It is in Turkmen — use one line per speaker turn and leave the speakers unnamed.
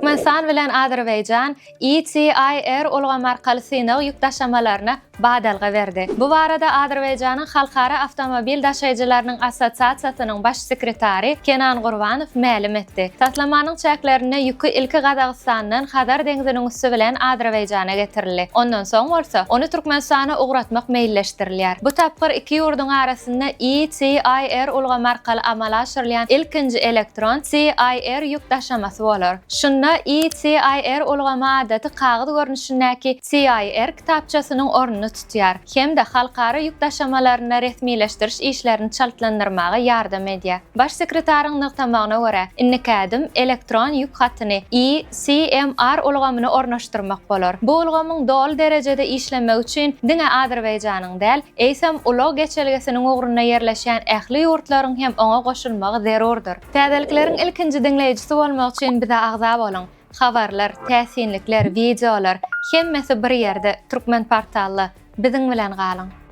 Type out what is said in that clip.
Türkmenistan bilen Azerbaýjan e-TIR ulgamy arkaly synag ýük daşamalaryna badalga berdi. Bu barada Azerbaýjanyň Halkara Awtomobil Daşaýjylarynyň Assosiasiýasynyň baş sekretary Kenan Gurbanow mälim etdi. Taslamanyň çäklerini ýükü ilki Gazagstandan Hazar deňiziniň üstü bilen Azerbaýjana getirildi. Ondan soň bolsa onu Türkmenistana ugratmak meýilleşdirilýär. Bu tapgyr iki ýurduň arasynda e-TIR ulgamy arkaly amal aşyrylýan ilkinji elektron TIR ýük daşamasy bolar. Şunda e-TIR ulgamy adaty kağıt görnüşindäki TIR kitapçasynyň ornuny tutýar. Hem de halkara ýük daşamalaryna resmileşdiriş işlerini çaltlandyrmaga ýardam edýär. Baş sekretariň nykdamagyna görä, innikadim elektron ýük hatyny e-CMR ulgamyny ornaşdyrmak bolar. Bu ulgamyň dol derejede işlemek üçin diňe Azerbaýjanyň däl, eýsem ulug geçelgesiniň ugruna yerleşýän ähli ýurtlaryň hem oňa goşulmagy zerurdur. Täzelikleriň ilkinji dinleýijisi bolmak üçin bize agza bolun. Habarlar, täsinlikler, videolar hemmesi bir ýerde Turkmenportalla biziň bilen galyň.